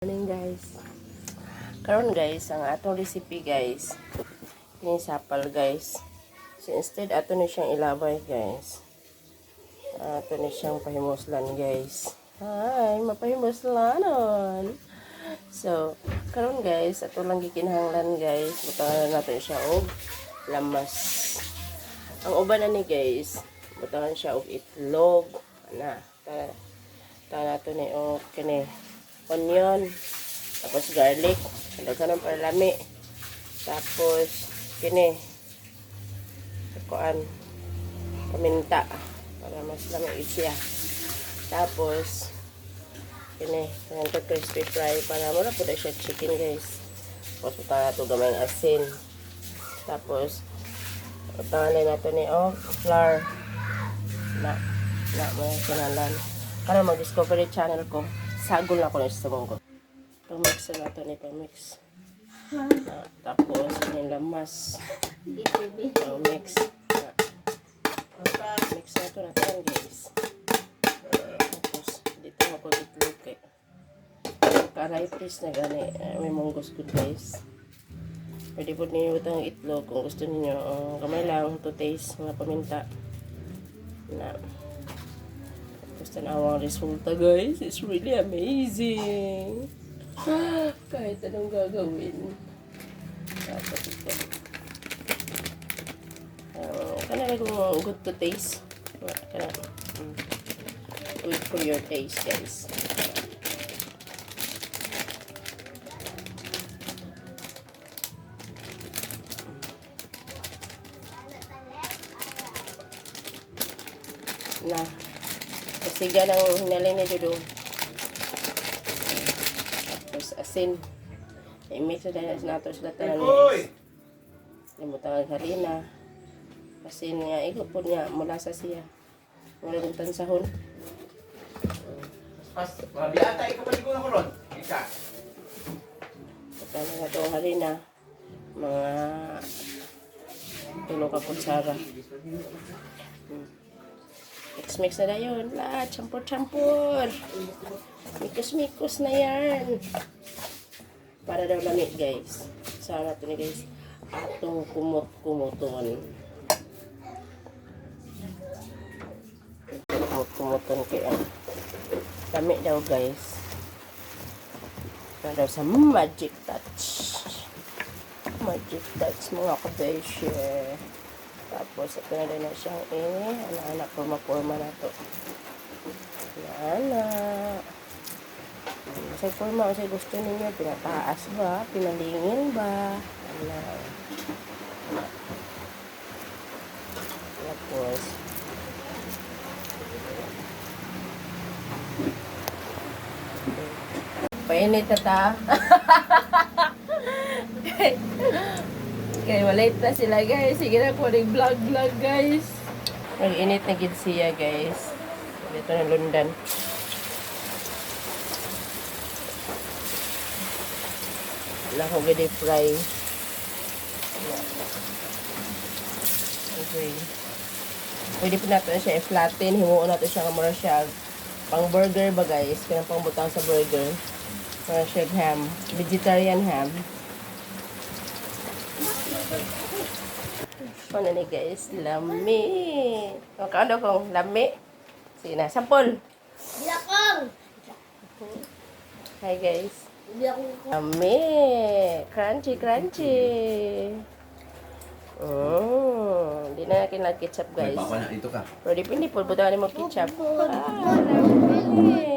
Morning guys. Karon guys, ang atong recipe guys. Ini sapal guys. So instead ato ni siyang ilabay guys. Ato ni siyang pahimuslan guys. Hi, mapahimuslanon. So, karon guys, ato lang gikinahanglan guys. Butangan natin siya og lamas. Ang uban na ni guys, butangan siya og itlog. Ana, ta nato ni og kini onion, tapos garlic, daghan ng parlami, tapos kini kuan paminta para mas lamig siya, tapos kini ganito crispy fry para mura po siya chicken guys. Tapos utangan nato gamay ng asin, tapos utangan nato ni flour na mo kinalan para mag-discovery channel ko. Sagol na ko na sa monggo. Pamix na ito ni pamix. Tapos, yung lamas. Pamix. Mix na ito natin, guys. Tapos, dito ako itlog kay. Ka-rice na gani. May monggos good, guys. Pwede po ninyo itong itlog kung gusto ninyo. Kamay lang to taste mga paminta. Na gusto na ang resulta guys. It's really amazing. Kahit anong gagawin. Tapos ito. Kanala kung good to taste. Good for your taste guys. Na. Kasiga ng hinalay ni Dudu. Tapos asin. I-mix na nato sila tanan guys. Limutan ang harina. Asin niya. Ikaw po niya. Mula sa siya. Mula ng tansahon. Biata, ikaw pa ko na ko ron. Ika. Limutan na nato ang harina. Mga 3 ka kutsara. Mix na yun. Lahat. Champur-champur. Mikos-mikos na yan. Para daw lamig guys. Sana ito ni guys. Atong kumot-kumuton. Kumot-kumuton kaya. Lamig daw guys. Ito daw sa magic touch. Magic touch mga kabeshi. Tapos, ito na din na siyang anak-anak, forma-forma na ito. Anak. Sa forma, kasi gusto ninyo, pinataas ba? Pinalingin ba? Anak. Tapos, painit na ta. Okay, malate na sila guys. Sige na po, nag-vlog guys. Nag-init na gid siya guys. Dito na lundan. Wala ko gede fry. Okay. Pwede po natin siya i-flatten. Himuon natin siya kamura siya. Pang burger ba guys? Kaya pang butang sa burger. Para siya ham. Vegetarian ham. Ano ni guys? Lami. Ano kong lami? Sige na. Sampol. Bilakong! Hi guys. Bilakong ko. Lami. Crunchy, crunchy. Hindi na natin lang ketchup guys. May papa na ito ka. Pero di po, butangan mo ketchup. Lami.